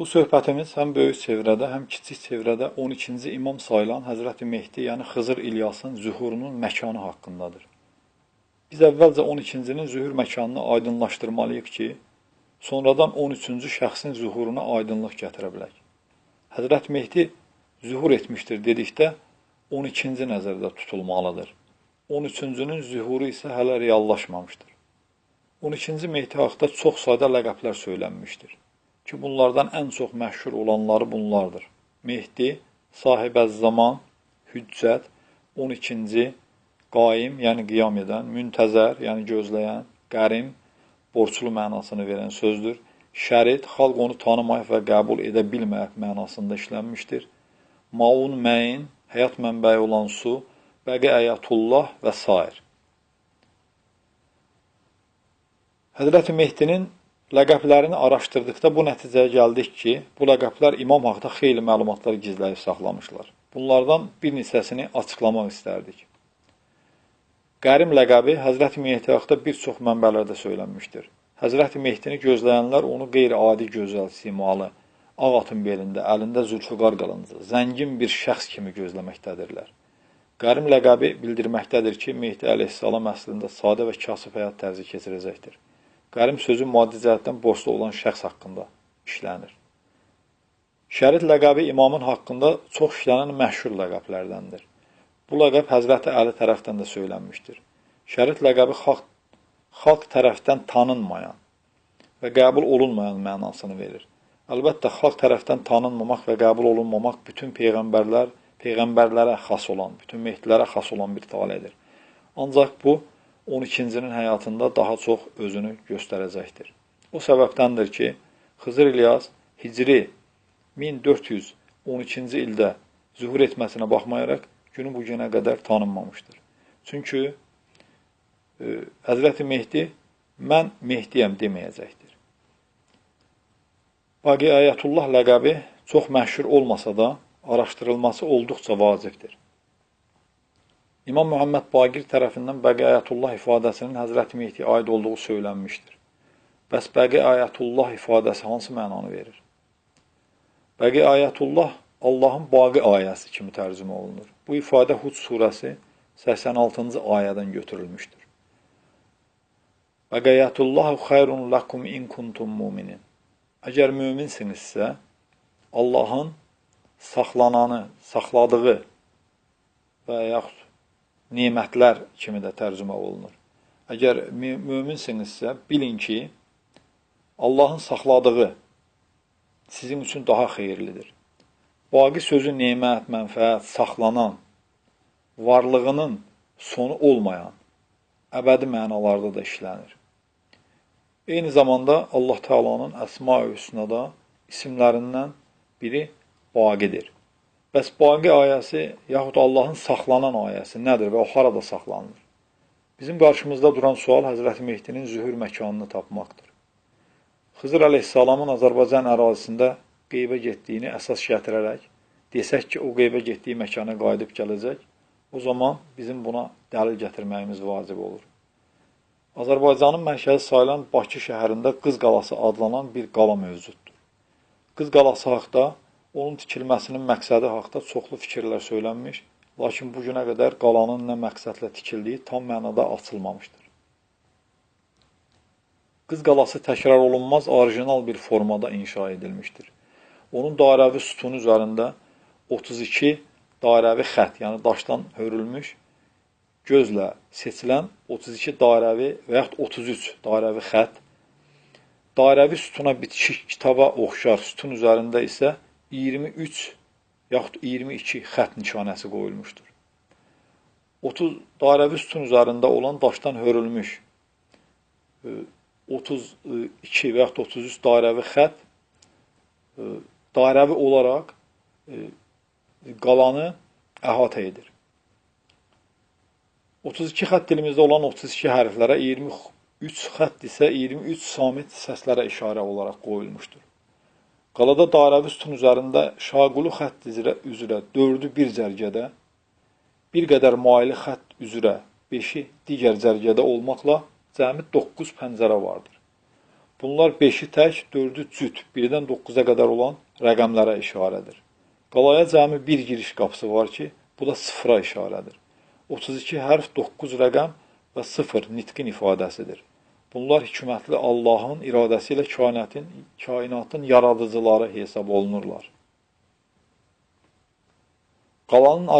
Bu söhbətimiz həm böyük çevrədə, həm kiçik çevrədə 12-ci imam sayılan Həzrəti Mehdi, yəni Xızır İlyasın zühurunun məkanı haqqındadır. Biz əvvəlcə 12-cinin zühur məkanını aydınlaşdırmalıyıq ki, sonradan 13-cü şəxsin zühuruna aydınlıq gətirə bilək. Həzrət Mehdi zühur etmişdir dedikdə 12-ci nəzərdə tutulmalıdır. 13-cünün zühuru isə hələ reallaşmamışdır. 12-ci Mehdi haqqında çox sayda ləqəblər söylənmişdir ki, bunlardan ən çox məşhur olanları bunlardır. Mehdi, Sahibəz-Zaman, Hüccət, 12-ci, Qaim, yəni qiyam edən, Müntəzər, yəni gözləyən, Qərim, borclu mənasını verən sözdür. Şərid, xalq onu tanımayıb və qəbul edə bilməyib mənasında işlənmişdir. Maun, məyin, həyat mənbəyi olan su, bəqi əyətullah və s. Həzrəti Mehdinin ləqəblərini araşdırdıqda bu nəticəyə gəldik ki, bu ləqəblər imam haqqında xeyli məlumatlar gizləyib saxlamışlar. Bunlardan bir neçəsini açıqlamaq istərdik. Qərim ləqəbi Həzrəti Mehdi haqqında bir çox mənbələrdə söylənmişdir. Həzrəti Mehdini gözləyənlər onu qeyri-adi gözəl, simalı, ağ atın belində, əlində zülfüqar qılıncı, zəngin bir şəxs kimi gözləməkdədirlər. Qərim ləqəbi bildirməkdədir ki, Mehdi əleyhissalam əslində sadə və kasıb həyat tərzi keçirəcəkdir. Qərim sözü maddi cəhətdən borclu olan şəxs haqqında işlənir. Şərid ləqəbi imamın haqqında çox işlənən məşhur ləqəblərdəndir. Bu ləqəb Həzrəti Əli tərəfdən də söylənmişdir. Şərid ləqəbi xalq tərəfdən tanınmayan və qəbul olunmayan mənasını verir. Əlbəttə, xalq tərəfdən tanınmamaq və qəbul olunmamaq bütün peyğəmbərlərə xas olan, bütün mehdilərə xas olan bir taledir. Ancaq bu, 12-cinin həyatında daha çox özünü göstərəcəkdir. O səbəbdəndir ki, Xızır İlyas Hicri 1412-ci ildə zühur etməsinə baxmayaraq, günü bu günə qədər tanınmamışdır. Çünki Həzrəti Mehdi, mən Mehdiyəm deməyəcəkdir. Bəqi əyətullah ləqəbi çox məşhur olmasa da, araşdırılması olduqca vacibdir. İmam Muhammed Baqir tərəfindən Bəqi Əyətullah ifadəsinin Həzrəti Mehdiyə aid olduğu söylənmişdir. Bəs Bəqi Əyətullah ifadəsi hansı mənanı verir? Bəqi Əyətullah Allahın baqi ayəsi kimi tərcümə olunur. Bu ifadə Hud surəsi 86-cı ayədən götürülmüşdür. Bəqi Əyətullahu xayrun lakum in kuntum muminin. Əgər müminsinizsə, Allahın saxladığı və yaxud nemətlər kimi də tərcümə olunur. Əgər möminsinizsə, bilin ki, Allahın saxladığı sizin üçün daha xeyirlidir. Baqi sözü nemət, mənfəət, saxlanan, varlığının sonu olmayan, əbədi mənalarda da işlənir. Eyni zamanda Allah Teala'nın Əsma-i Hüsnada isimlərindən biri Baqidir. Bəs Baqi ayəsi, yaxud Allahın saxlanan ayəsi nədir və o harada saxlanılır? Bizim qarşımızda duran sual Həzrəti Mehdinin zühur məkanını tapmaqdır. Xızır əleyhissalamın Azərbaycan ərazisində qeybə getdiyini əsas gətirərək, desək ki, o qeybə getdiyi məkana qayıdıb gələcək, o zaman bizim buna dəlil gətirməyimiz vacib olur. Azərbaycanın mərkəzi sayılan Bakı şəhərində Qız qalası adlanan bir qala mövcuddur. Qız qalası haqda, onun tikilməsinin məqsədi haqda çoxlu fikirlər söylənmiş, lakin bu günə qədər qalanın nə məqsədlə tikildiyi tam mənada açılmamışdır. Qız qalası təkrar olunmaz orijinal bir formada inşa edilmişdir. Onun dairəvi sütunu üzərində 32 dairəvi xət, yəni daşdan hörülmüş, gözlə seçilən 32 dairəvi və yaxud 33 dairəvi xət, dairəvi sütuna bitişik kitaba oxşar sütun üzərində isə 23 yaxud 22 xət nişanəsi qoyulmuşdur. 30 dairəvi sütun üzərində olan daşdan hörülmüş 32 və yaxud 33 dairəvi xət dairəvi olaraq qalanı əhatə edir. 32 xət dilimizdə olan 32 hərflərə 23 xət isə 23 samit səslərə işarə olaraq qoyulmuşdur. Qalada dairəvi sütun üzərində şaqulu xətt üzrə 4-ü bir cərgədə, bir qədər maili xətt üzrə 5-i digər cərgədə olmaqla cəmi 9 pəncərə vardır. Bunlar 5-i tək, 4-ü cüt, 1-dən 9-a qədər olan rəqəmlərə işarədir. Qalaya cəmi bir giriş qapısı var ki, bu da sıfıra işarədir. 32 hərf, 9 rəqəm və 0 nitqin ifadəsidir. Bunlar hikmətli Allahın iradəsi ilə kainatın yaradıcıları hesab olunurlar. Qalanın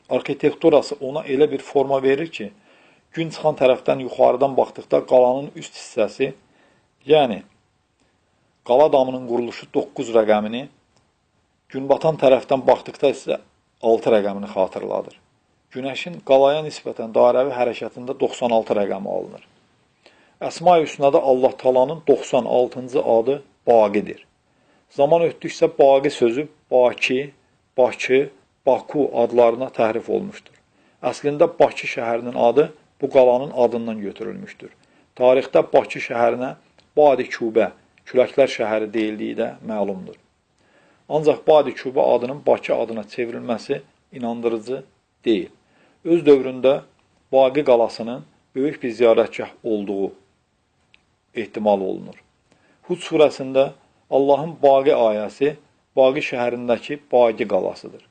arxitekturası ona elə bir forma verir ki, gün çıxan tərəfdən yuxarıdan baxdıqda qalanın üst hissəsi, yəni qala damının quruluşu 9 rəqəmini, gün batan tərəfdən baxdıqda isə 6 rəqəmini xatırladır. Günəşin qalaya nisbətən dairəvi hərəkətində 96 rəqəmi alınır. Əsma-i Hüsnada Allah Taalanın 96-cı adı Baqidir. Zaman ötdükcə Baqi sözü Baki, Bakı, Baku adlarına təhrif olmuşdur. Əslində Bakı şəhərinin adı bu qalanın adından götürülmüşdür. Tarixdə Bakı şəhərinə Badi-Kubə, küləklər şəhəri deyildiyi də məlumdur. Ancaq Badi-Kubə adının Bakı adına çevrilməsi inandırıcı deyil. Öz dövründə Baqi qalasının böyük bir ziyarətgah olduğu ehtimal olunur. Hud surəsində Allahın Baqi ayəsi Baqi şəhərindəki Baqi qalasıdır.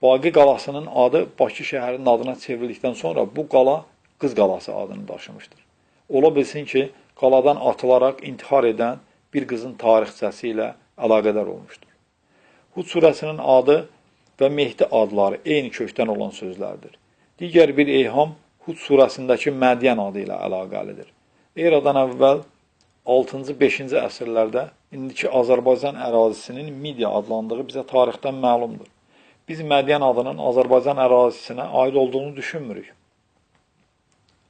Baqi qalasının adı Bakı şəhərinin adına çevrildikdən sonra bu qala Qız qalası adını daşımışdır. Ola bilsin ki, qaladan atılaraq intihar edən bir qızın tarixçəsi ilə əlaqədar olmuşdur. Hud surəsinin adı və Mehdi adları eyni kökdən olan sözlərdir. Digər bir eyham Hud surəsindəki Mədyan adı ilə əlaqəlidir. Eradan əvvəl 6-cı, 5-ci əsrlərdə indiki Azərbaycan ərazisinin Midiya adlandığı bizə tarixdən məlumdur. Biz Mədyan adının Azərbaycan ərazisinə aid olduğunu düşünmürük.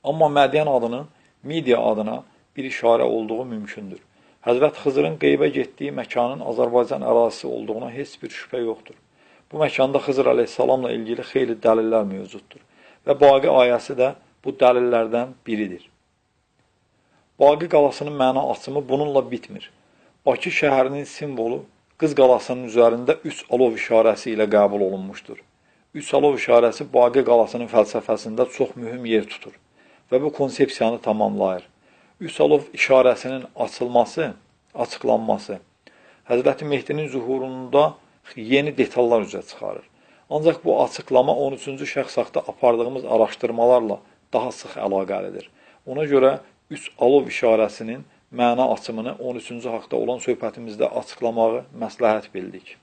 Amma Mədyan adının Midiya adına bir işarə olduğu mümkündür. Həzrət Xızırın qeybə getdiyi məkanın Azərbaycan ərazisi olduğuna heç bir şübhə yoxdur. Bu məkanda Xızır əleyhissalamla ilgili xeyli dəlillər mövcuddur və Baqi ayəsi də bu dəlillərdən biridir. Baqi qalasının məna açımı bununla bitmir. Bakı şəhərinin simvolu Qız qalasının üzərində 3 alov işarəsi ilə qəbul olunmuşdur. 3 alov işarəsi Baqi qalasının fəlsəfəsində çox mühüm yer tutur və bu konsepsiyanı tamamlayır. 3 alov işarəsinin açıqlanması Həzrəti Mehdinin zuhurunda yeni detallar üzə çıxarır. Ancaq bu açıqlama 13-cü şəxs haqda apardığımız araşdırmalarla daha sıx əlaqəlidir. Ona görə 3 alov işarəsinin məna açımını 13-cü haqda olan söhbətimizdə açıqlamağı məsləhət bildik.